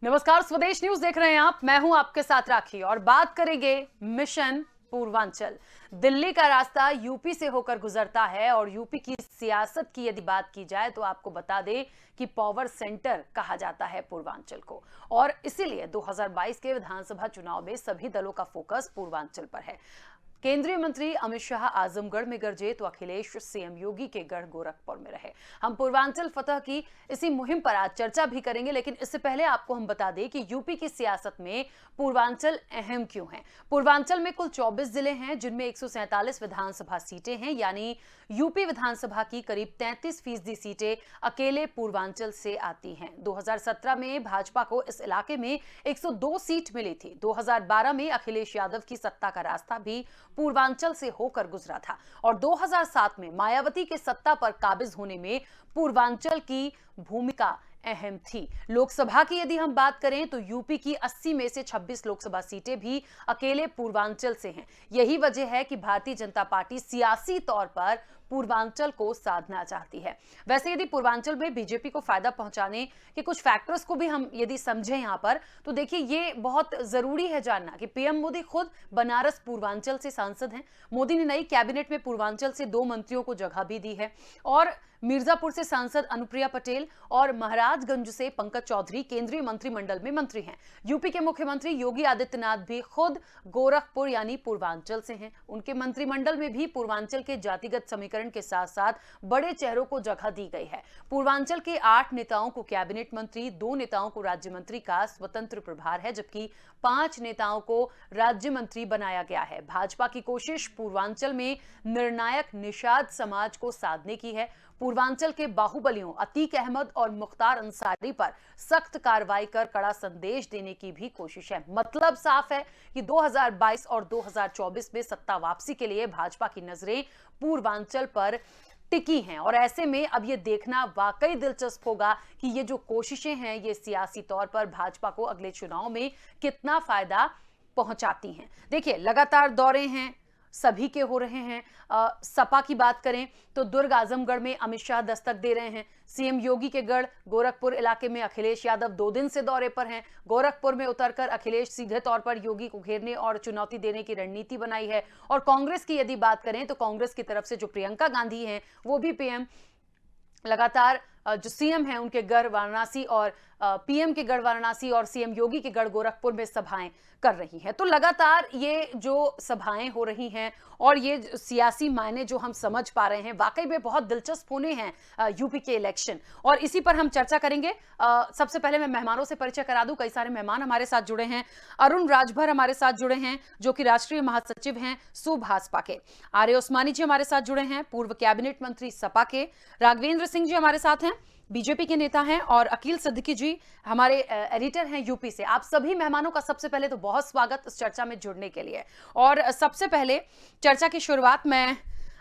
नमस्कार, स्वदेश न्यूज देख रहे हैं आप। मैं हूं आपके साथ राखी और बात करेंगे मिशन पूर्वांचल। दिल्ली का रास्ता यूपी से होकर गुजरता है और यूपी की सियासत की यदि बात की जाए तो आपको बता दें कि पावर सेंटर कहा जाता है पूर्वांचल को, और इसीलिए 2022 के विधानसभा चुनाव में सभी दलों का फोकस पूर्वांचल पर है। केंद्रीय मंत्री अमित शाह आजमगढ़ में गरजे तो अखिलेश सीएम योगी के गढ़ गोरखपुर में रहे। हम पूर्वांचल फतह की इसी मुहिम पर आज चर्चा भी करेंगे, लेकिन इससे पहले आपको हम बता दें कि यूपी की सियासत में पूर्वांचल अहम क्यों है। पूर्वांचल में कुल 24 जिले हैं, जिनमें 147 विधानसभा सीटें हैं, यानी यूपी विधानसभा की करीब 33% सीटें अकेले पूर्वांचल से आती हैं। 2017 में भाजपा को इस इलाके में 102 सीट मिली थी। 2012 में अखिलेश यादव की सत्ता का रास्ता भी पूर्वांचल से होकर गुजरा था और 2007 में मायावती के सत्ता पर काबिज होने में पूर्वांचल की भूमिका अहम थी। लोकसभा की यदि हम बात करें तो यूपी की 80 में से 26 लोकसभा सीटें भी अकेले पूर्वांचल से हैं। यही वजह है कि भारतीय जनता पार्टी सियासी तौर पर पूर्वांचल को साधना चाहती है। वैसे यदि पूर्वांचल में बीजेपी को फायदा पहुंचाने के कुछ फैक्टर्स को भी हम यदि समझें यहां पर, तो देखिए ये बहुत जरूरी है जानना कि पीएम मोदी खुद बनारस पूर्वांचल से सांसद हैं। मोदी ने नई कैबिनेट में पूर्वांचल से 2 मंत्रियों को जगह भी दी है और मिर्जापुर से सांसद अनुप्रिया पटेल और महाराजगंज से पंकज चौधरी केंद्रीय मंत्रिमंडल में मंत्री हैं। यूपी के मुख्यमंत्री योगी आदित्यनाथ भी खुद गोरखपुर यानी पूर्वांचल से हैं। उनके मंत्रिमंडल में भी पूर्वांचल के जातिगत समीकरण के साथ साथ बड़े चेहरों को जगह दी गई है। पूर्वांचल के 8 नेताओं को कैबिनेट मंत्री, 2 नेताओं को राज्य मंत्री का स्वतंत्र प्रभार है, जबकि 5 नेताओं को राज्य मंत्री बनाया गया है। भाजपा की कोशिश पूर्वांचल में निर्णायक निषाद समाज को साधने की है। पूर्वांचल के बाहुबलियों अतीक अहमद और मुख्तार अंसारी पर सख्त कार्रवाई कर कड़ा संदेश देने की भी कोशिश है। मतलब साफ है कि 2022 और 2024 में सत्ता वापसी के लिए भाजपा की नजरें पूर्वांचल पर टिकी हैं और ऐसे में अब ये देखना वाकई दिलचस्प होगा कि ये जो कोशिशें हैं ये सियासी तौर पर भाजपा को अगले चुनाव में कितना फायदा पहुंचाती हैं। देखिए, लगातार दौरे हैं, सभी के हो रहे हैं। सपा की बात करें तो दुर्ग आजमगढ़ में अमित शाह दस्तक दे रहे हैं। सीएम योगी के गढ़ गोरखपुर इलाके में अखिलेश यादव 2 दिन से दौरे पर हैं। गोरखपुर में उतरकर अखिलेश सीधे तौर पर योगी को घेरने और चुनौती देने की रणनीति बनाई है। और कांग्रेस की यदि बात करें तो कांग्रेस की तरफ से जो प्रियंका गांधी हैं वो भी पीएम लगातार जो सीएम हैं उनके गढ़ वाराणसी और पीएम के गढ़ वाराणसी और सीएम योगी के गढ़ गोरखपुर में सभाएं कर रही हैं। तो लगातार ये जो सभाएं हो रही हैं और ये सियासी मायने जो हम समझ पा रहे हैं वाकई में बहुत दिलचस्प होने हैं यूपी के इलेक्शन, और इसी पर हम चर्चा करेंगे। सबसे पहले मैं मेहमानों से परिचय करा दूं। कई सारे मेहमान हमारे साथ जुड़े हैं। अरुण राजभर हमारे साथ जुड़े हैं जो कि राष्ट्रीय महासचिव हैं सुभाजपा के। आर्य उस्मानी जी हमारे साथ जुड़े हैं, पूर्व कैबिनेट मंत्री सपा के। राघवेंद्र सिंह जी हमारे साथ हैं, बीजेपी के नेता हैं। और अकील सिद्दीकी जी हमारे एडिटर हैं यूपी से। आप सभी मेहमानों का सबसे पहले तो बहुत स्वागत इस चर्चा में जुड़ने के लिए। और सबसे पहले चर्चा की शुरुआत मैं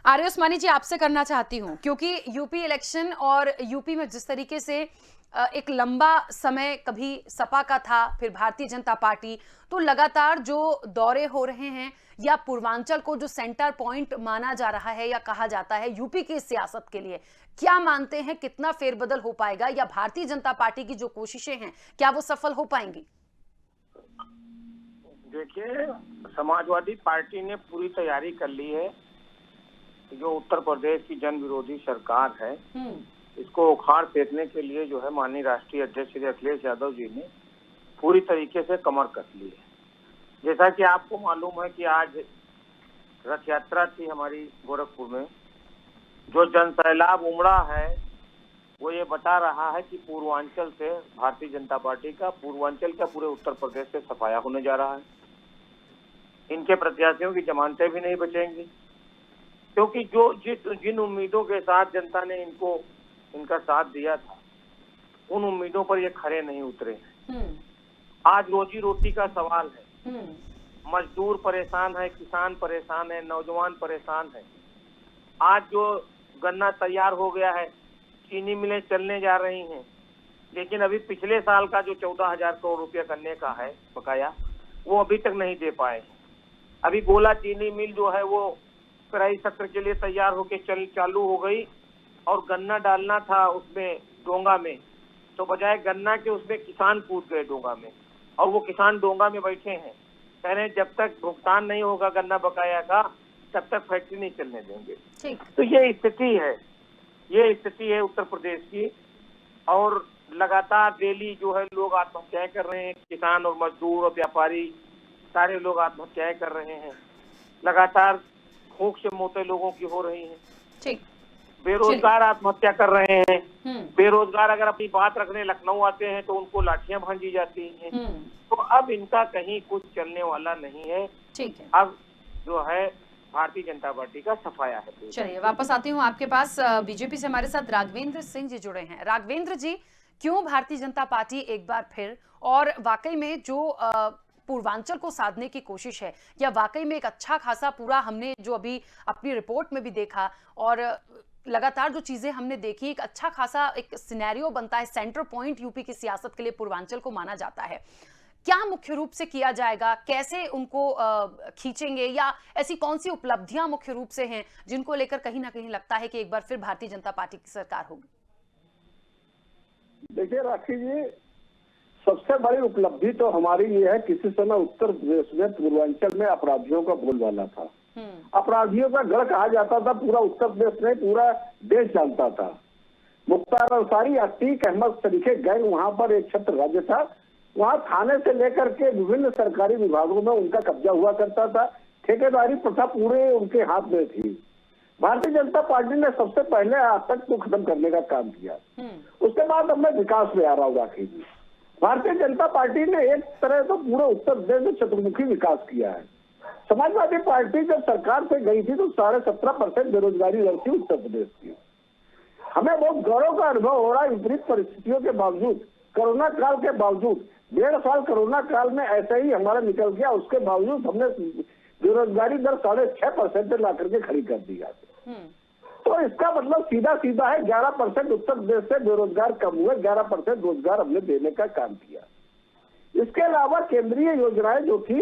आर्य उस्मानी जी आपसे करना चाहती हूं, क्योंकि यूपी इलेक्शन और यूपी में जिस तरीके से एक लंबा समय कभी सपा का था, फिर भारतीय जनता पार्टी, तो लगातार जो दौरे हो रहे हैं या पूर्वांचल को जो सेंटर पॉइंट माना जा रहा है या कहा जाता है यूपी की सियासत के लिए, क्या मानते हैं कितना फेरबदल हो पाएगा या भारतीय जनता पार्टी की जो कोशिशें हैं क्या वो सफल हो पाएंगी? देखिए, समाजवादी पार्टी ने पूरी तैयारी कर ली है। जो उत्तर प्रदेश की जन विरोधी सरकार है इसको उखाड़ फेंकने के लिए जो है माननीय राष्ट्रीय अध्यक्ष श्री अखिलेश यादव जी ने पूरी तरीके से कमर कस ली है। जैसा कि आपको मालूम है कि आज रथ यात्रा थी हमारी गोरखपुर में। जो जन सैलाब उमड़ा है वो ये बता रहा है कि पूर्वांचल से भारतीय जनता पार्टी का पूर्वांचल का पूरे उत्तर प्रदेश से सफाया होने जा रहा है। इनके प्रत्याशियों की जमानतें भी नहीं बचेंगी, क्योंकि जो जिन उम्मीदों के साथ जनता ने इनका साथ दिया था उन उम्मीदों पर ये खरे नहीं उतरे। आज रोजी रोटी का सवाल है। मजदूर परेशान है, किसान परेशान है, नौजवान परेशान है। आज जो गन्ना तैयार हो गया है, चीनी मिलें चलने जा रही हैं, लेकिन अभी पिछले साल का जो 14,000 करोड़ रुपया करने का है बकाया, वो अभी तक नहीं दे पाए। अभी गोला चीनी मिल जो है वो पेराई सत्र के लिए तैयार होके चालू हो गई और गन्ना डालना था उसमें डोंगा में, तो बजाय गन्ना के उसमें किसान कूद गए डोंगा में, और वो किसान डोंगा में बैठे हैं, कह रहे हैं जब तक भुगतान नहीं होगा गन्ना बकाया का तब तक फैक्ट्री नहीं चलने देंगे। ठीक। तो ये स्थिति है उत्तर प्रदेश की। और लगातार डेली जो है लोग आत्महत्याएं कर रहे हैं, किसान और मजदूर और व्यापारी सारे लोग आत्महत्याएं कर रहे हैं, लगातार भूख से मौतें लोगों की हो रही हैं। ठीक। बेरोजगार आत्महत्या कर रहे हैं। बेरोजगार अगर अपनी बात रखने लखनऊ आते हैं तो उनको लाठियां भांजी जाती हैं। तो अब इनका कहीं कुछ चलने वाला नहीं है। ठीक है। अब जो है भारतीय जनता पार्टी का सफाया है। चलिए वापस आती हूँ आपके पास। बीजेपी से हमारे साथ राघवेंद्र सिंह जी जुड़े हैं। राघवेंद्र जी, क्यों भारतीय जनता पार्टी एक बार फिर, और वाकई में जो पूर्वांचल को साधने की कोशिश है, या वाकई में एक अच्छा खासा पूरा हमने जो अभी अपनी रिपोर्ट में भी देखा और लगातार जो चीजें हमने देखी, एक अच्छा खासा एक सिनेरियो बनता है, सेंटर पॉइंट यूपी की सियासत के लिए पूर्वांचल को माना जाता है। क्या मुख्य रूप से किया जाएगा, कैसे उनको खींचेंगे, या ऐसी कौन सी उपलब्धियां मुख्य रूप से हैं जिनको लेकर कहीं ना कहीं लगता है कि एक बार फिर भारतीय जनता पार्टी की सरकार होगी? देखिए राखी जी, सबसे बड़ी उपलब्धि तो हमारी ये है, किसी समय उत्तर प्रदेश में पूर्वांचल में अपराधियों का बोलबाला था। अपराधियों का गढ़ कहा जाता था, पूरा उत्तर प्रदेश में पूरा देश जानता था। मुख्तार अंसारी, अतीक अहमद तरीके गैंग वहां पर एक छत्र राज्य था। वहां थाने से लेकर के विभिन्न सरकारी विभागों में उनका कब्जा हुआ करता था। ठेकेदारी प्रथा पूरे उनके हाथ में थी। भारतीय जनता पार्टी ने सबसे पहले आतंक को खत्म करने का काम किया। उसके बाद अब मैं विकास में आ रहा हूँ राखी जी। भारतीय जनता पार्टी ने एक तरह तो पूरे उत्तर प्रदेश में चतुर्मुखी विकास किया है। समाजवादी पार्टी जब सरकार से गई थी तो 17.5% बेरोजगारी दर थी उत्तर प्रदेश की। हमें बहुत गौरव का अनुभव हो रहा है, विपरीत परिस्थितियों के बावजूद, कोरोना काल के बावजूद, 1.5 साल कोरोना काल में ऐसे ही हमारा निकल गया, उसके बावजूद हमने बेरोजगारी दर 6.5% ला करके खड़ी कर दिया। तो इसका मतलब सीधा सीधा है 11% उत्तर प्रदेश से बेरोजगार कम हुए, 11% रोजगार हमने देने का काम किया। इसके अलावा केंद्रीय योजनाएं जो थी,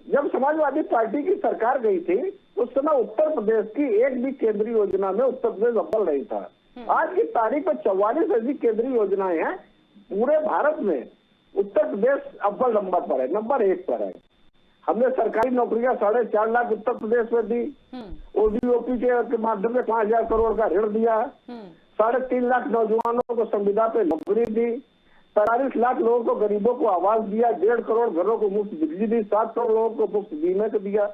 जब समाजवादी पार्टी की सरकार गई थी उस समय उत्तर प्रदेश की एक भी केंद्रीय योजना में उत्तर प्रदेश अव्वल नहीं था। आज की तारीख में 44 ऐसी केंद्रीय योजनाएं हैं पूरे भारत में, उत्तर प्रदेश अव्वल नंबर पर है, नंबर 1 पर है। हमने सरकारी नौकरियां 4.5 लाख उत्तर प्रदेश में दी। ओडीओपी के माध्यम से 5,000 करोड़ का ऋण दिया। 3.5 लाख नौजवानों को संविदा पे नौकरी दी। 43 लाख लोगों को, गरीबों को आवास दिया। 1.5 करोड़ घरों को मुफ्त बिजली दी। 7 करोड़ लोगों को मुफ्त बीमा दिया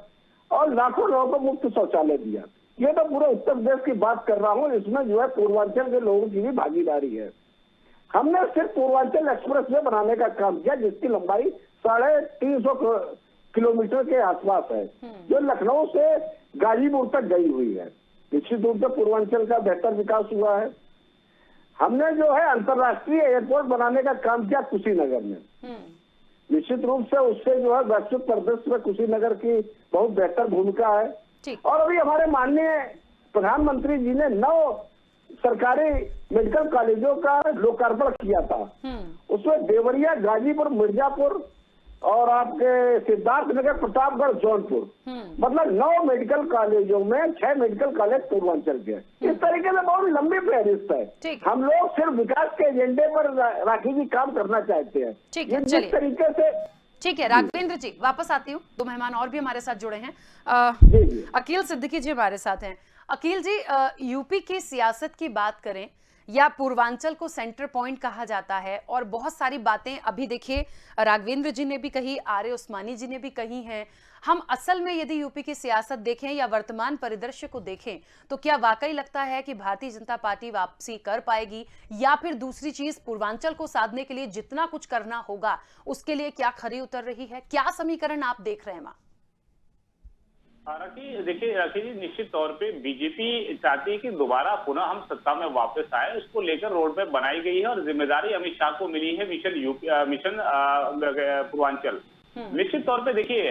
और लाखों लोगों को मुफ्त शौचालय दिया। ये तो पूरे उत्तर प्रदेश की बात कर रहा हूँ। इसमें जो है पूर्वांचल के लोगों की भी भागीदारी है। हमने सिर्फ पूर्वांचल एक्सप्रेस वे बनाने का काम किया, जिसकी लंबाई 350 किलोमीटर के आसपास है, जो लखनऊ से गाजीपुर तक गई हुई है। निश्चित रूप से पूर्वांचल का बेहतर विकास हुआ है। हमने जो है अंतर्राष्ट्रीय एयरपोर्ट बनाने का काम किया कुशीनगर में। निश्चित रूप से उससे जो है वैश्विक परिदृश्य में कुशीनगर की बहुत बेहतर भूमिका है। और अभी हमारे माननीय प्रधानमंत्री जी ने 9 सरकारी मेडिकल कॉलेजों का लोकार्पण किया था। उसमें देवरिया, गाजीपुर, मिर्जापुर और आपके सिद्धार्थनगर, प्रतापगढ़, जौनपुर, मतलब 9 मेडिकल कॉलेजों में 6 मेडिकल कॉलेज पूर्वांचल के। इस तरीके से बहुत लंबी फहरिस्त है। हम लोग सिर्फ विकास के एजेंडे पर राखी जी काम करना चाहते हैं। जिस तरीके से। ठीक है राघवेंद्र जी, वापस आती हूँ। 2 मेहमान और भी हमारे साथ जुड़े हैं। अकील सिद्दीकी जी हमारे साथ हैं। अकील जी, यूपी की सियासत की बात करें या पूर्वांचल को सेंटर पॉइंट कहा जाता है, और बहुत सारी बातें अभी देखिए राघवेंद्र जी ने भी कही, आर्य उस्मानी जी ने भी कही हैं। हम असल में यदि यूपी की सियासत देखें या वर्तमान परिदृश्य को देखें तो क्या वाकई लगता है कि भारतीय जनता पार्टी वापसी कर पाएगी, या फिर दूसरी चीज पूर्वांचल को साधने के लिए जितना कुछ करना होगा उसके लिए क्या खरी उतर रही है? क्या समीकरण आप देख रहे हैं वहां? देखिए राखी जी, निश्चित तौर पे बीजेपी चाहती है कि दोबारा पुनः हम सत्ता में वापस आए। उसको लेकर रोड मैप बनाई गई है और जिम्मेदारी अमित शाह को मिली है मिशन पूर्वांचल। निश्चित तौर पे देखिए,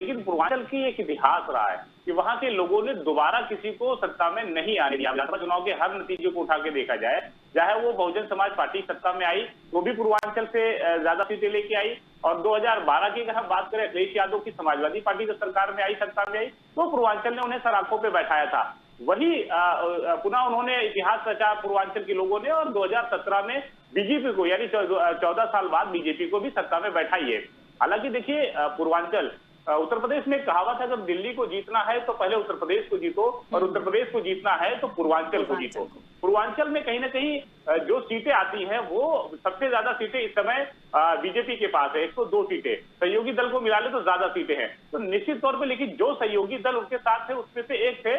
लेकिन पूर्वांचल की एक इतिहास रहा है कि वहां के लोगों ने दोबारा किसी को सत्ता में नहीं आने दिया। विधानसभा चुनाव के हर नतीजे को उठा के देखा जाए, चाहे वो बहुजन समाज पार्टी सत्ता में आई वो भी पूर्वांचल से ज्यादा सीटें लेके आई, और 2012 की अगर हम बात करें अखिलेश यादव की समाजवादी पार्टी जब सरकार में आई, सत्ता में आई, तो पूर्वांचल ने उन्हें सराखों पे बैठाया था। वही पुनः उन्होंने इतिहास रचा पूर्वांचल के लोगों ने, और 2017 में बीजेपी को, यानी 14 साल बाद बीजेपी को भी सत्ता में बैठाई है। हालांकि देखिए, पूर्वांचल, उत्तर प्रदेश में कहावत है, अगर दिल्ली को जीतना है तो पहले उत्तर प्रदेश को जीतो, और उत्तर प्रदेश को जीतना है तो पूर्वांचल को जीतो। पूर्वांचल में कहीं ना कहीं जो सीटें आती हैं, वो सबसे ज्यादा सीटें इस समय बीजेपी के पास है, 102 सीटें। सहयोगी दल को मिला ले तो ज्यादा सीटें हैं। तो निश्चित तौर पे, लेकिन जो सहयोगी दल उनके साथ थे उसमें से एक थे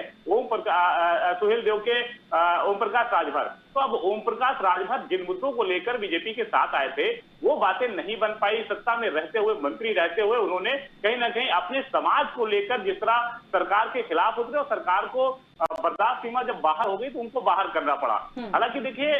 सुहेल देव के ओम प्रकाश राजभर। तो अब ओम प्रकाश राजभर जिन मुद्दों को लेकर बीजेपी के साथ आए थे, वो बातें नहीं बन पाई। सत्ता में रहते हुए, मंत्री रहते हुए, उन्होंने कहीं ना कहीं अपने समाज को लेकर जिस तरह सरकार के खिलाफ उतरे, और सरकार को बर्दाश्त सीमा जब बाहर हो गई तो उनको बाहर करना पड़ा। हालांकि देखिए,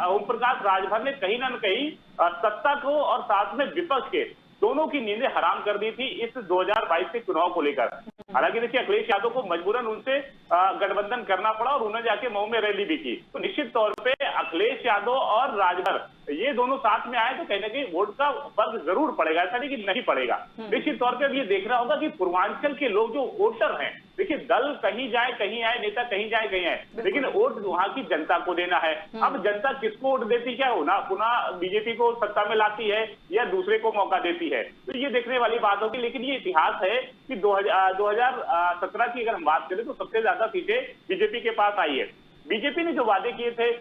ओम प्रकाश राजभर ने कहीं ना कहीं सत्ता को और साथ में विपक्ष के दोनों की नींदें हराम कर दी थी इस 2022 के चुनाव को लेकर। हालांकि देखिए, अखिलेश यादव को मजबूरन उनसे गठबंधन करना पड़ा, और उन्होंने जाके मऊ में रैली भी की। तो निश्चित तौर पे अखिलेश यादव और राजभर ये दोनों साथ में आए तो कहीं ना कहीं वोट का फर्क जरूर पड़ेगा, ऐसा नहीं कि नहीं पड़ेगा। निश्चित तौर पे अब ये देखना होगा कि पूर्वांचल के लोग जो वोटर हैं, देखिए दल कहीं जाए कहीं आए, नेता कहीं जाए कहीं आए, लेकिन वोट वहां की जनता को देना है। अब जनता किसको वोट देती, क्या होना पुनः बीजेपी को सत्ता में लाती है या दूसरे को मौका देती है, तो ये देखने वाली बात होगी। लेकिन ये इतिहास है कि 2017 की अगर हम बात करें तो सबसे ज्यादा सीटें बीजेपी के पास आई है। बीजेपी ने जो वादे किए थे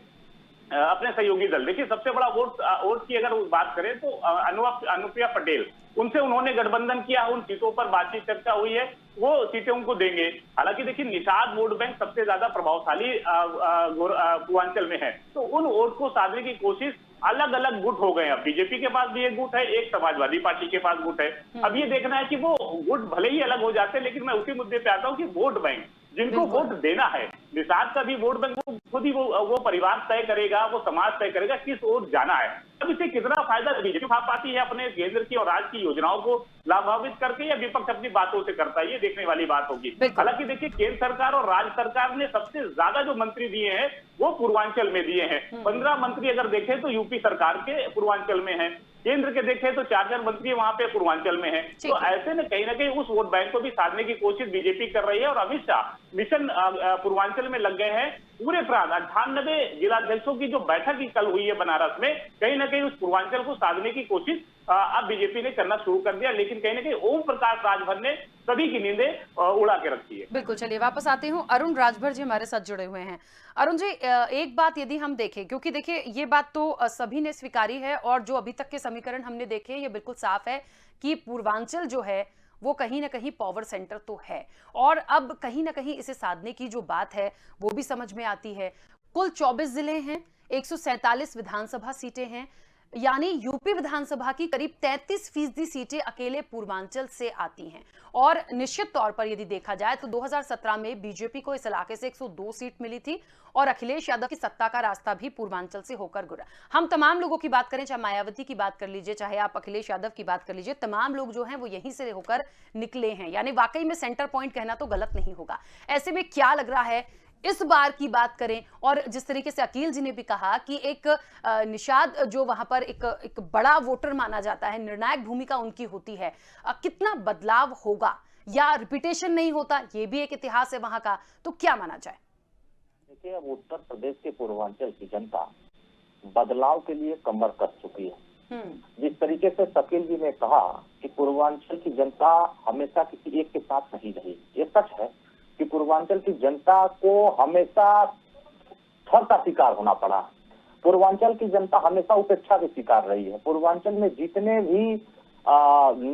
अपने सहयोगी दल, देखिए सबसे बड़ा वोट की अगर बात करें तो अनुप्रिया पटेल, उनसे उन्होंने गठबंधन किया, उन सीटों पर बातचीत चर्चा हुई है, वो सीटें उनको देंगे। हालांकि देखिए, निषाद वोट बैंक सबसे ज्यादा प्रभावशाली पूर्वांचल में है, तो उन वोट को साधने की कोशिश अलग अलग गुट हो गए। अब बीजेपी के पास भी एक गुट है, एक समाजवादी पार्टी के पास गुट है। अब ये देखना है कि वो गुट भले ही अलग हो जाते हैं, लेकिन मैं उसी मुद्दे पे आता हूँ कि वोट बैंक जिनको वोट देना है, निषाद का भी वोट बैंक खुद ही वो परिवार तय करेगा, वो समाज तय करेगा किस ओर जाना है। अब इससे कितना फायदा बीजेपी उठा पाती है अपने केंद्र की और राज्य की योजनाओं को लाभान्वित करके, या विपक्ष अपनी बातों से करता है, ये देखने वाली बात होगी। हालांकि देखिए, केंद्र सरकार और राज्य सरकार ने सबसे ज्यादा जो मंत्री दिए हैं वो पूर्वांचल में दिए हैं। 15 मंत्री अगर देखें तो यूपी सरकार के पूर्वांचल में है, केंद्र के देखें तो 4 मंत्री वहां पे पूर्वांचल में है। तो ऐसे में कहीं ना कहीं उस वोट बैंक को भी साधने की कोशिश बीजेपी कर रही है, और अमित शाह मिशन पूर्वांचल में लग गए हैं। पूरे प्रांत 98 जिलाध्यक्षों की जो बैठक की कल हुई है बनारस में, कहीं ना कहीं उस पूर्वांचल को साधने की कोशिश अब बीजेपी ने करना शुरू कर दिया। लेकिन कहीं ना कहीं ओम प्रकाश राजभर ने सभी की नींदें उड़ा के रखी है। बिल्कुल, चलिए वापस आते हूँ। अरुण राजभर जी हमारे साथ जुड़े हुए हैं। अरुण जी, एक बात यदि हम देखें, क्योंकि देखिए ये बात तो सभी ने स्वीकारी है, और जो अभी तक के समीकरण हमने देखे ये बिल्कुल साफ है कि पूर्वांचल जो है वो कहीं ना कहीं पावर सेंटर तो है, और अब कहीं ना कहीं इसे साधने की जो बात है वो भी समझ में आती है। कुल 24 जिले हैं, 147 विधानसभा सीटें हैं, यानी यूपी विधानसभा की करीब 33% सीटें अकेले पूर्वांचल से आती हैं। और निश्चित तौर पर यदि देखा जाए तो 2017 में बीजेपी को इस इलाके से 102 सीट मिली थी, और अखिलेश यादव की सत्ता का रास्ता भी पूर्वांचल से होकर गुजरा। हम तमाम लोगों की बात करें, चाहे मायावती की बात कर लीजिए, चाहे आप अखिलेश यादव की बात कर लीजिए, तमाम लोग जो हैं वो यहीं से होकर निकले हैं, यानी वाकई में सेंटर पॉइंट कहना तो गलत नहीं होगा। ऐसे में क्या लग रहा है इस बार की बात करें, और जिस तरीके से अकील जी ने भी कहा कि एक निषाद जो वहां पर एक बड़ा वोटर माना जाता है, निर्णायक भूमिका उनकी होती है, कितना बदलाव होगा या रिपीटेशन नहीं होता, ये भी एक इतिहास है वहां का, तो क्या माना जाए? देखिए, अब उत्तर प्रदेश के पूर्वांचल की जनता बदलाव के लिए कमर कस चुकी है। जिस तरीके से शकील जी ने कहा कि पूर्वांचल की जनता हमेशा किसी एक के साथ नहीं रही, ये सच है कि पूर्वांचल की जनता को हमेशा ठग का शिकार होना पड़ा। पूर्वांचल की जनता हमेशा उपेक्षा के शिकार रही है। पूर्वांचल में जितने भी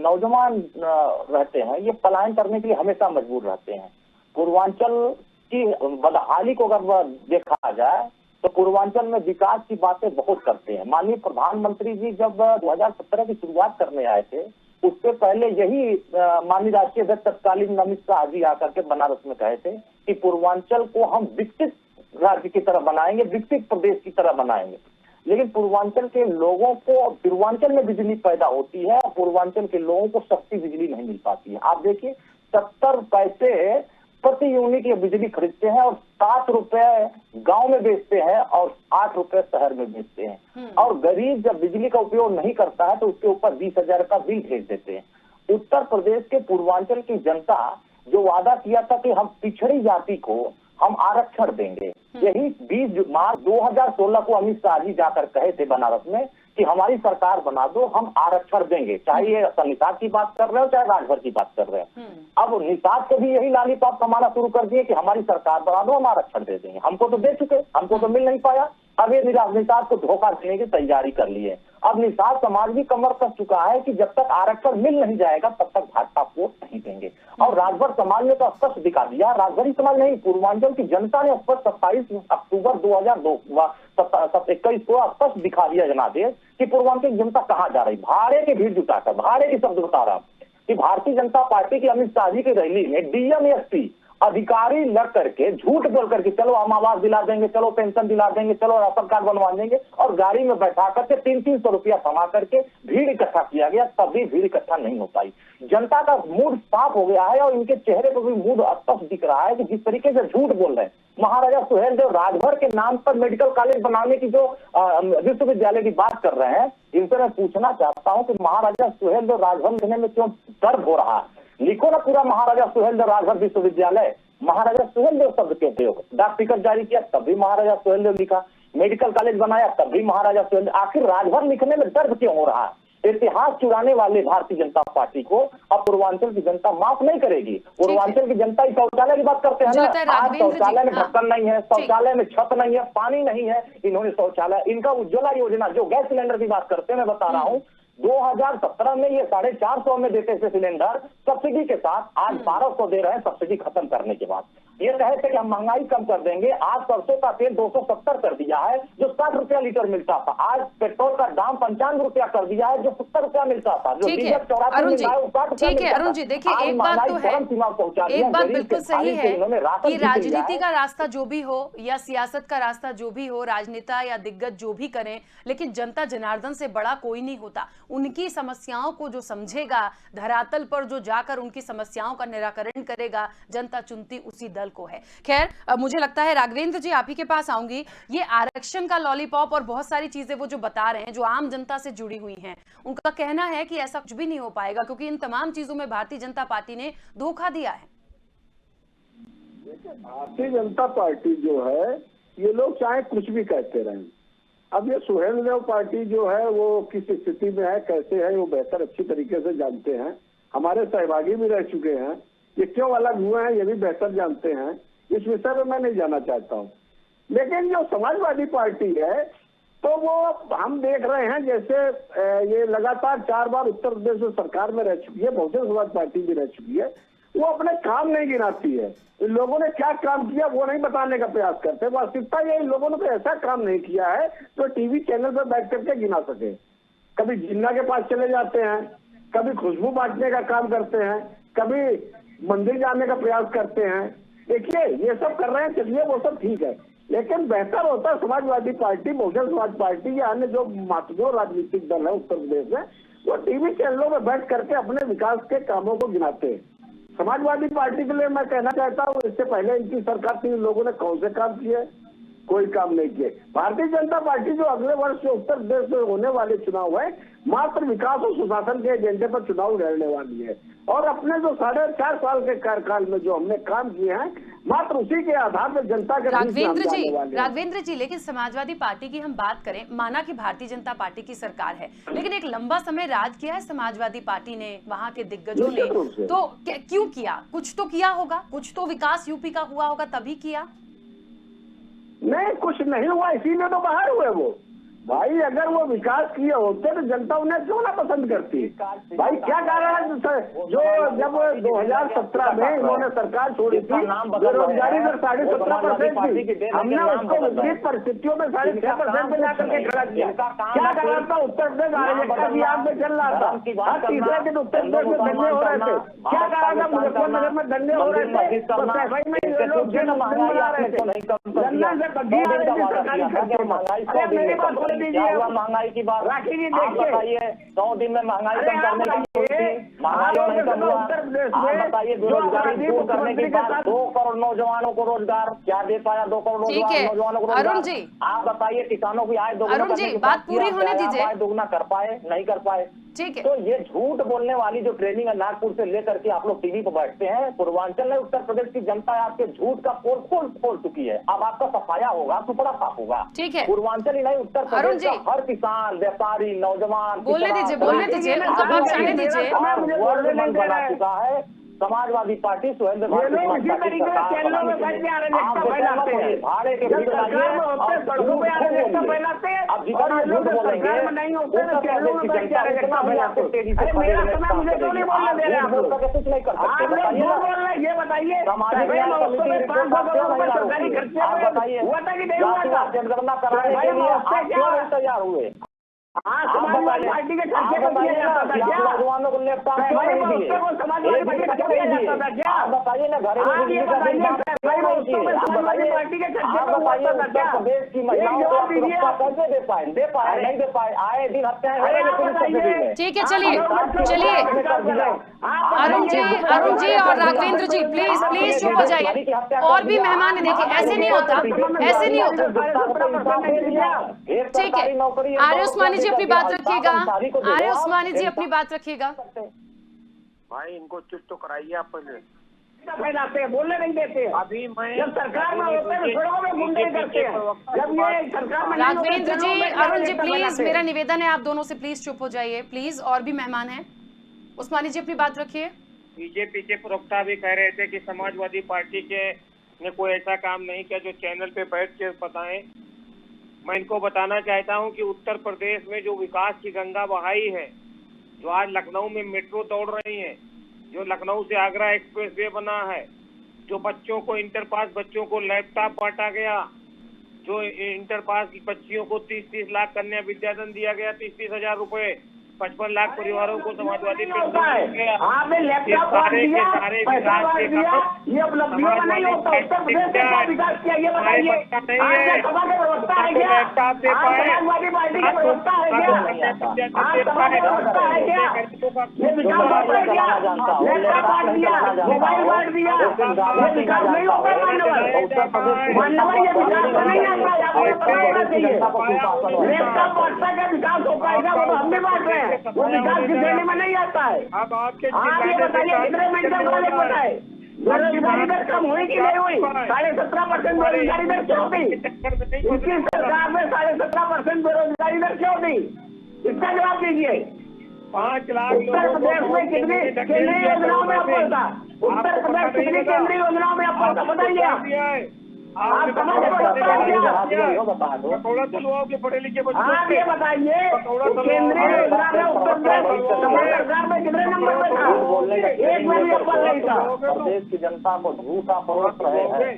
नौजवान रहते हैं, ये पलायन करने के लिए हमेशा मजबूर रहते हैं। पूर्वांचल की बदहाली को अगर देखा जाए तो पूर्वांचल में विकास की बातें बहुत करते हैं। माननीय प्रधानमंत्री जी जब 2017 की शुरुआत करने आए थे, उससे पहले यही माननीय राष्ट्रीय अध्यक्ष तत्कालीन अमित शाह जी आकर के बनारस में कहे थे कि पूर्वांचल को हम विकसित राज्य की तरह बनाएंगे, विकसित प्रदेश की तरह बनाएंगे। लेकिन पूर्वांचल के लोगों को, पूर्वांचल में बिजली पैदा होती है, पूर्वांचल के लोगों को सस्ती बिजली नहीं मिल पाती है। आप देखिए, 70 पैसे प्रति यूनिट ये बिजली खरीदते हैं, और 7 रुपए गांव में बेचते हैं और 8 रुपए शहर में बेचते हैं। और गरीब जब बिजली का उपयोग नहीं करता है तो उसके ऊपर 20,000 का बिल भेज देते हैं। उत्तर प्रदेश के पूर्वांचल की जनता जो वादा किया था कि हम पिछड़ी जाति को हम आरक्षण देंगे। यही 20 मार्च 2016 को अमित शाह जी जाकर कहे थे बनारस में कि हमारी सरकार बना दो, हम आरक्षण देंगे, चाहे ये निषाद की बात कर रहे हो चाहे राजभर की बात कर रहे हो। अब निषाद को भी यही लालीपाप कमाना शुरू कर दिए कि हमारी सरकार बना दो, हम आरक्षण दे देंगे। हमको तो दे चुके, हमको तो मिल नहीं पाया। अब ये निषाद को धोखा देने की तैयारी कर ली है। अब निषाद समाज भी कमर कस चुका है कि जब तक आरक्षण मिल नहीं जाएगा तब तक भाजपा वोट नहीं देंगे। और राजभर समाज ने तो स्पष्ट दिखा दिया, राजभरी समाज नहीं, पूर्वांचल की जनता ने स्पष्ट 27 अक्टूबर 2021 को स्पष्ट दिखा दिया जनादेश कि पूर्वांचल की जनता कहाँ जा रही। भाड़े की भीड़ जुटाकर, भाड़े की शब्द बता रहा कि भारतीय जनता पार्टी की अमित शाह जी की रैली में डीएम एसपी अधिकारी लग करके झूठ बोल करके चलो हम आवास दिला देंगे, चलो पेंशन दिला देंगे, चलो राशन कार्ड बनवा देंगे, और गाड़ी में बैठा करके 300-300 रुपया कमा करके भीड़ इकट्ठा किया गया, तब भी भीड़ इकट्ठा नहीं हो पाई। जनता का मूड साफ हो गया है और इनके चेहरे पर भी मूड स्पष्ट दिख रहा है कि जिस तरीके से झूठ बोल रहे हैं। महाराजा सुहेलदेव राजभर के नाम पर मेडिकल कॉलेज बनाने की जो विश्वविद्यालय की बात कर रहे हैं, इनसे मैं पूछना चाहता हूँ कि महाराजा सुहेलदेव राजभर लिखने में क्यों दर्द हो रहा है? लिखो ना पूरा महाराजा सुहेलदेव राजभर विश्वविद्यालय, महाराजा सुहेलदेव शब्द के उपयोग। डाक टिकट जारी किया तब भी महाराजा सुहेलदेव लिखा, मेडिकल कॉलेज बनाया तब भी महाराजा सुहेलदेव। आखिर राजभर लिखने में दर्द क्यों हो रहा है? इतिहास चुराने वाले भारतीय जनता पार्टी को अब पूर्वांचल की जनता माफ नहीं करेगी। पूर्वांचल की जनता इस शौचालय की बात करते हैं ना, आज शौचालय में ढक्कन नहीं है, शौचालय में छत नहीं है, पानी नहीं है। इन्होंने शौचालय, इनका उज्ज्वला योजना जो गैस सिलेंडर की बात करते हैं, मैं बता रहा हूँ 2017 में ये 450 में देते थे सिलेंडर सब्सिडी के साथ, आज 1200 दे रहे हैं सब्सिडी खत्म करने के बाद। ये कहे थे कि हम महंगाई कम कर देंगे, आज सरसों का तेल 270 कर दिया है जो 60 रुपया लीटर मिलता था, आज पेट्रोल का दाम 95 रुपया कर दिया है जो 70 रुपया मिलता था, जो डीजल 84 में है वो 60 रुपया। ठीक है अरुण जी, देखिए एक बात तो है, एक बात बिल्कुल सही है कि राजनीति का रास्ता जो भी हो या सियासत का रास्ता जो भी हो, राजनेता या दिग्गज जो भी करें, लेकिन जनता जनार्दन से बड़ा कोई नहीं होता। उनकी समस्याओं को जो समझेगा, धरातल पर जो जाकर उनकी समस्याओं का निराकरण करेगा, जनता चुनती उसी दल को है। खैर, मुझे लगता है राघवेंद्र जी आप ही के पास आऊंगी। ये आरक्षण का लॉलीपॉप और बहुत सारी चीजें वो जो बता रहे हैं जो आम जनता से जुड़ी हुई हैं, उनका कहना है कि ऐसा कुछ भी नहीं हो पाएगा क्योंकि इन तमाम चीजों में भारतीय जनता पार्टी ने धोखा दिया है। भारतीय जनता पार्टी जो है, ये लोग चाहे कुछ भी कहते रहें, अब ये सुहेलदेव पार्टी जो है वो किस स्थिति में है, कैसे है, वो बेहतर अच्छी तरीके से जानते हैं। हमारे सहभागी भी रह चुके हैं, ये क्यों अलग हुए हैं ये भी बेहतर जानते हैं। इस विषय में मैं नहीं जाना चाहता हूँ। लेकिन जो समाजवादी पार्टी है तो वो हम देख रहे हैं, जैसे ये लगातार 4 बार उत्तर प्रदेश में सरकार में रह चुकी है, बहुजन समाज पार्टी भी रह चुकी है, वो अपने काम नहीं गिनाती है। इन लोगों ने क्या काम किया वो नहीं बताने का प्रयास करते। वास्तविकता ये इन लोगों ने तो ऐसा काम नहीं किया है तो टीवी चैनल पर बैठ करके गिना सके। कभी जिन्ना के पास चले जाते हैं, कभी खुशबू बांटने का काम करते हैं, कभी मंदिर जाने का प्रयास करते हैं। देखिए ये सब कर रहे हैं, चलिए वो सब ठीक है, लेकिन बेहतर होता है समाजवादी पार्टी, बहुजन समाज पार्टी या अन्य जो महत्वपूर्ण राजनीतिक दल है उत्तर प्रदेश में, वो टीवी चैनलों में बैठ करके अपने विकास के कामों को गिनाते हैं। समाजवादी पार्टी के लिए मैं कहना चाहता हूँ, इससे पहले इनकी सरकार थी, इन लोगों ने कौन से काम किए? कोई काम नहीं किए। भारतीय जनता पार्टी जो अगले वर्ष जो उत्तर प्रदेश में होने वाले चुनाव है, मात्र विकास और सुशासन के एजेंडे पर चुनाव लड़ने वाली है, और अपने जो 4.5 साल के कार्यकाल में जो हमने काम किए हैं, मात्र उसी के आधार पर जनता के राघवेंद्र जी, लेकिन समाजवादी पार्टी की हम बात करें, माना कि भारतीय जनता पार्टी की सरकार है, लेकिन एक लंबा समय राज किया है समाजवादी पार्टी ने, वहां के दिग्गजों ने, तो क्यों किया? कुछ तो किया होगा, कुछ तो विकास यूपी का हुआ होगा तभी किया। नहीं, कुछ नहीं हुआ, इसीलिए तो बाहर हुए वो। भाई अगर वो विकास किए होते तो जनता उन्हें क्यों ना पसंद करती? भाई क्या कारण है जो जब 2017 में इन्होंने सरकार छोड़ी थी, बेरोजगारी दर 17.5% थी, हमने उसको विपरीत परिस्थितियों में 6.5% पे जाकर के खड़ा किया। क्या कारण था? उत्तर प्रदेश अराजकता की आग में चल रहा था, हर तीसरे दिन उत्तर प्रदेश में धरने हो रहे थे। क्या कारण था? मुजफ्फरनगर में धरने हो रहे थे, सफाई में लोग जन बना रहे थे, गन्ना से बग्घी आ रही थी सरकारी खर्चों में। महंगाई की बात, राखी जी आप बताइए 100 दिन में महंगाई कम करने के हुई थी, महंगाई नहीं कम हुआ। आप बताइए, बेरोजगारी दूर करने के बाद 2 करोड़ नौजवानों को रोजगार क्या दे पाया? 2 करोड़ नौजवानों को रोजगार। अरुण जी, आप बताइए, किसानों की आय दोगुना अरुण जी, बात पूरी होने दीजिए। आय दोगुना कर पाए? नहीं कर पाए। ठीक है। तो ये झूठ बोलने वाली जो ट्रेनिंग है नागपुर से लेकर के आप लोग टीवी पर बैठते हैं, पूर्वांचल में उत्तर प्रदेश की जनता आपके झूठ का पोल खोल चुकी है। अब आपका सफाया होगा, सुपड़ा साफ होगा। ठीक है। पूर्वांचल ही नहीं, उत्तर प्रदेश का हर किसान, व्यापारी, नौजवान बोलने दीजिए, उनको बख्शाने दीजिए। वर्ल्ड बना चुका है समाजवादी पार्टी, सुहेंद्र भारती भाड़े के भीड़ लाइए। अब जितना झूठ बोलेंगे कुछ नहीं कर सकते। ये बताइए, सामाजिक न्याय समिति रिपोर्ट आप क्यों नहीं लाओगे? आप बताइए, जनगणना कराने के लिए आप क्यों नहीं तैयार हुए? पार्टी के नौजवानों को लैपटॉप क्यों नहीं दिए? आप बताइए ना, घरेलू बिजली का बिल क्यों नहीं किए? आप बताइए उत्तर प्रदेश की महिलाओं को सुरक्षा कैसे दे पाए? नहीं दे पाए। आए दिन हत्याएं हो रही है पुलिस कस्टडी में। ठीक है, चलिए अरुण जी और राघवेंद्र जी, प्लीज चुप हो जाइए। और भी मेहमान है, देखिए ऐसे नहीं होता। ठीक है, आर्य उस्मानी जी अपनी बात रखिएगा। आर्य उस्मानी जी अपनी बात रखिएगा। भाई इनको चुप तो कराइए आप पहले। फैलाते हैं, बोलने नहीं देते। अभी मैं जब सरकार में होते हैं सड़कों में गुंडे करते हैं, जब ये सरकार में राघवेंद्र जी, अरुण जी, प्लीज मेरा निवेदन है, आप दोनों से प्लीज चुप हो जाइए प्लीज। और भी मेहमान हैं, उस्मानी जी अपनी बात रखिए। बीजेपी के प्रवक्ता भी कह रहे थे कि समाजवादी पार्टी के ने कोई ऐसा काम नहीं किया जो चैनल पे बैठ के बताएं। मैं इनको बताना चाहता हूं कि उत्तर प्रदेश में जो विकास की गंगा बहाई है, जो आज लखनऊ में मेट्रो दौड़ रही है, जो लखनऊ से आगरा एक्सप्रेसवे बना है, जो बच्चों को इंटर पास बच्चों को लैपटॉप बांटा गया, जो इंटर पास की बच्चियों को 30-30 लाख कन्या विद्याधन दिया गया, 30-30 हजार रुपए, 55 लाख परिवारों को समाजवादी आपने लैपटॉप ये उपलब्धियों में नहीं होता। उत्तर प्रदेश ने क्या विकास किया ये बताइए। सभा के प्रवक्ता है क्या? समाजवादी पार्टी के प्रवक्ता है क्या? सभा के प्रवक्ता है क्या? ये विकास होता है क्या? लैपटॉप बांट दिया, मोबाइल बांट दिया, ये विकास नहीं होता। मान्यवर ये विकास तो नहीं आता, आपको पता होना चाहिए। लैपटॉप बांटता का विकास हो पाएगा, वो तो हम भी बांट रहे हैं, वो विकास की श्रेणी में नहीं आता है। अब आपके आप ये बताइए कितने मेडिकल कॉलेज बताए? बेरोजगारी दर कम हुई कि नहीं हुई? 17.5% बेरोजगारी दर क्यों थी? इसकी सरकार में 17.5% बेरोजगारी दर क्यों थी? इसका जवाब दीजिए। 5 लाख उत्तर प्रदेश में कितनी केंद्रीय योजनाओं में अफलता? उत्तर प्रदेश कितनी केंद्रीय योजनाओं में अफलता बताइए आप। आप समझ थोड़ा चलवाओगे पढ़े लिखे बच्चों। आप ये बताइए केंद्रीय योजना में उत्तर प्रदेश सरकार में कितने नंबर पे था? एक में भी अव्वल नहीं था। प्रदेश की जनता को झूठा परोस रहे हैं।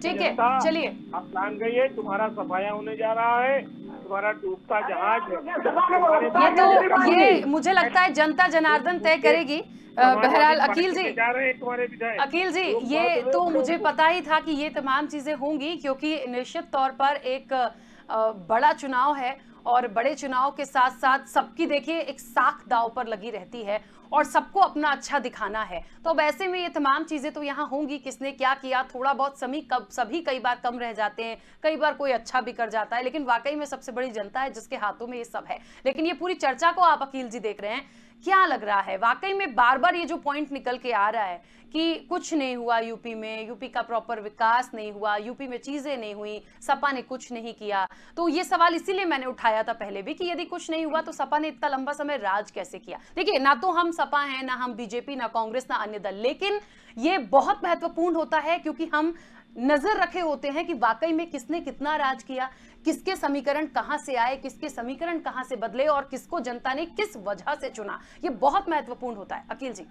ठीक है, चलिए आप जान गई है, तुम्हारा सफाया होने जा रहा है, तुम्हारा डूबता जहाज है। ये मुझे लगता है जनता जनार्दन तय करेगी। बहरहाल अकील जी, ये तो मुझे पता ही था कि ये तमाम चीजें होंगी, क्योंकि निश्चित तौर पर एक बड़ा चुनाव है और बड़े चुनाव के साथ साथ सबकी देखिए एक साख दांव पर लगी रहती है और सबको अपना अच्छा दिखाना है। तो अब ऐसे में ये तमाम चीजें तो यहाँ होंगी, किसने क्या किया, थोड़ा बहुत सभी कई बार कम रह जाते हैं, कई बार कोई अच्छा भी कर जाता है, लेकिन वाकई में सबसे बड़ी जनता है जिसके हाथों में ये सब है। लेकिन ये पूरी चर्चा को आप अकील जी देख रहे हैं, क्या लग रहा है वाकई में बार बार ये जो पॉइंट निकल के आ रहा है कि कुछ नहीं हुआ यूपी में, यूपी का प्रॉपर विकास नहीं हुआ, यूपी में चीजें नहीं हुई, सपा ने कुछ नहीं किया। तो ये सवाल इसीलिए मैंने उठाया था पहले भी कि यदि कुछ नहीं हुआ तो सपा ने इतना लंबा समय राज कैसे किया। देखिए, ना तो हम सपा हैं, ना हम बीजेपी, ना कांग्रेस, ना अन्य दल, लेकिन ये बहुत महत्वपूर्ण होता है क्योंकि हम नजर रखे होते हैं कि वाकई में किसने कितना राज किया, किसके समीकरण कहां से आए, किसके समीकरण कहां से बदले और किसको जनता ने किस वजह से चुना। ये बहुत महत्वपूर्ण होता है। अकील जी।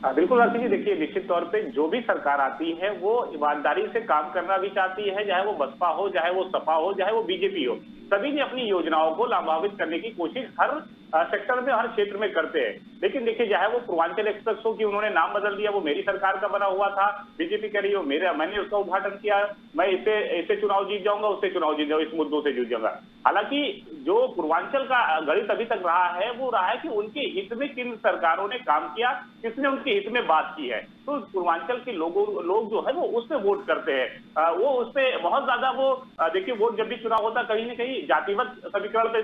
बिल्कुल राशि जी, देखिए निश्चित तौर पे जो भी सरकार आती है वो ईमानदारी से काम करना भी चाहती है, चाहे वो बसपा हो, चाहे वो सपा हो, चाहे वो बीजेपी हो। सभी ने अपनी योजनाओं को लाभान्वित करने की कोशिश हर सेक्टर में, हर क्षेत्र में करते हैं। लेकिन देखिए, चाहे वो पूर्वांचल एक्सप्रेस हो कि उन्होंने नाम बदल दिया, वो मेरी सरकार का बना हुआ था, बीजेपी कह रही हो मैंने उसका उद्घाटन किया, मैं इससे चुनाव जीत जाऊंगा, उससे चुनाव जीत जाऊंगा, इस मुद्दों से जीत जाऊंगा। हालांकि जो पूर्वांचल का गणित अभी तक रहा है वो रहा है कि उनके हित में किन सरकारों ने काम किया, किसने उनके हित में बात की है। तो पूर्वांचल के लोग जो है वो उस पे वोट करते हैं, वो उस पे बहुत ज्यादा वो देखिए, वोट जब भी चुनाव होता है कहीं ना कहीं जातिगत समीकरण पे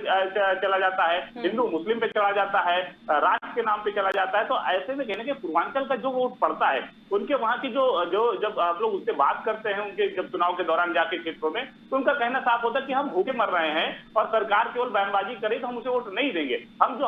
चला जाता है, हिंदू मुस्लिम पे चला जाता है, राष्ट्र के नाम पे चला जाता है। तो ऐसे में कहने के पूर्वांचल का जो वोट पड़ता है, उनके वहां की जो जब आप लोग उससे बात करते हैं, उनके जब चुनाव के दौरान जाके क्षेत्रों में, तो उनका कहना साफ होता है कि हम भूखे मर रहे हैं और सरकार केवल बयानबाजी करे तो हम उसे वोट नहीं देंगे। हम जो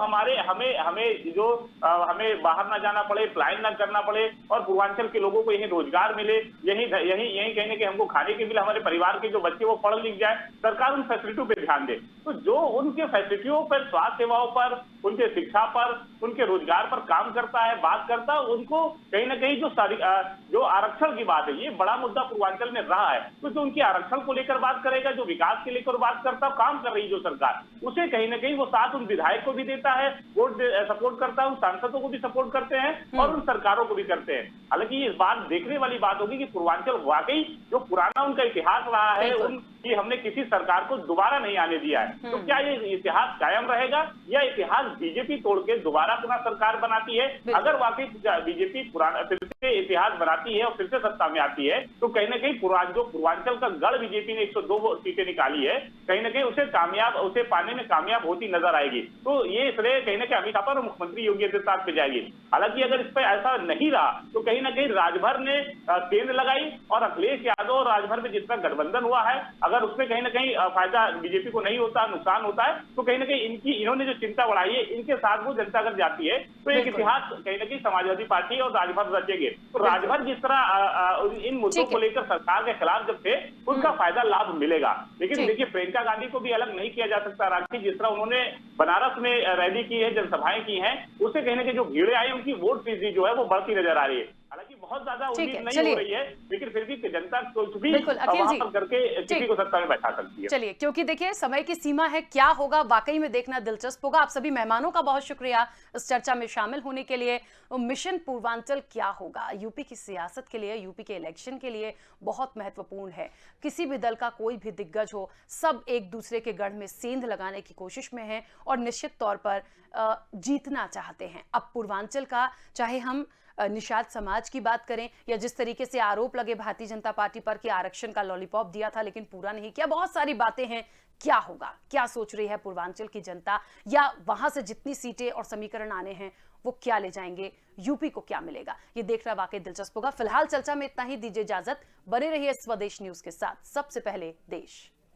हमें बाहर ना जाना पड़े, पलायन ना करना पड़े और पूर्वांचल के लोगों को यही रोजगार मिले, यही कहने के हमको खाने के मिले, हमारे परिवार के जो बच्चे वो पढ़ लिख जाए, सरकार उन फैसिलिटियों पे ध्यान दे। तो जो उनके फैसिलिटियों पर, स्वास्थ्य सेवाओं पर, उनके शिक्षा पर, उनके रोजगार पर काम करता है, बात करता है, उनको कहीं ना कहीं जो आरक्षण की बात है, ये बड़ा मुद्दा पूर्वांचल में रहा है। तो जो उनके आरक्षण को लेकर बात करेगा, जो विकास के लेकर बात करता, काम कर रही जो सरकार, उसे कहीं ना कहीं वो साथ उन विधायक को भी देता है, वोट सपोर्ट करता है, उन सांसदों को भी सपोर्ट करते हैं और उन सरकारों को भी करते हैं। हालांकि इस बात देखने वाली बात होगी कि पूर्वांचल वाकई जो पुराना उनका इतिहास रहा है, कि हमने किसी सरकार को दोबारा नहीं आने दिया है, तो क्या ये इतिहास कायम रहेगा या इतिहास बीजेपी तोड़ के दोबारा पुनः सरकार बनाती है? अगर वाकई बीजेपी पुराना फिर से इतिहास बनाती है और फिर से सत्ता में आती है, तो कहीं ना कहीं जो पूर्वांचल का गढ़ बीजेपी ने 102 सीटें निकाली है, कहीं ना कहीं उसे पाने में कामयाब होती नजर आएगी। तो ये श्रेय कहीं ना कहीं अमित शाह और मुख्यमंत्री योगी आदित्यनाथ पे जाएगी। हालांकि अगर इस पर ऐसा नहीं रहा तो कहीं ना कहीं राजभर ने केंद्र लगाई और अखिलेश यादव और राजभर में जितना गठबंधन हुआ है, अगर उसमें कहीं ना कहीं फायदा बीजेपी को नहीं होता, नुकसान होता है, तो कहीं ना कहीं इन्होंने जो चिंता बढ़ाई है, इनके साथ वो जनता अगर जाती है तो एक इतिहास कहीं ना कहीं समाजवादी पार्टी और राजभर रचेंगे। तो राजभर जिस तरह इन मुद्दों को लेकर सरकार के खिलाफ जब थे, उनका फायदा लाभ मिलेगा। लेकिन देखिए, प्रियंका गांधी को भी अलग नहीं किया जा सकता। राखी, जिस तरह उन्होंने बनारस में रैली की है, जनसभाएं की हैं, उससे कहीं ना कहीं जो भीड़ आई, उनकी वोट तेजी जो है वो बढ़ती नजर आ रही है। हालांकि बहुत ज्यादा उम्मीद नहीं हो रही है, लेकिन फिर भी जनता कुछ भी वहां पर करके किसी को सत्ता में बैठा सकती है। चलिए, क्योंकि देखिए समय की सीमा है, क्या होगा वाकई में देखना दिलचस्प होगा। आप सभी मेहमानों का बहुत शुक्रिया इस चर्चा में शामिल होने के लिए। मिशन पूर्वांचल क्या होगा, यूपी की सियासत के लिए, यूपी के इलेक्शन के लिए बहुत महत्वपूर्ण है। किसी भी दल का कोई भी दिग्गज हो, सब एक दूसरे के गढ़ में सेंध लगाने की कोशिश में है और निश्चित तौर पर जीतना चाहते हैं। अब पूर्वांचल का, चाहे हम निषाद समाज की बात करें या जिस तरीके से आरोप लगे भारतीय जनता पार्टी पर कि आरक्षण का लॉलीपॉप दिया था लेकिन पूरा नहीं किया, बहुत सारी बातें हैं। क्या होगा, क्या सोच रही है पूर्वांचल की जनता, या वहां से जितनी सीटें और समीकरण आने हैं वो क्या ले जाएंगे, यूपी को क्या मिलेगा, ये देखना वाकई दिलचस्प होगा। फिलहाल चर्चा में इतना ही, दीजिए इजाजत। बने रहिए स्वदेश न्यूज के साथ। सबसे पहले देश।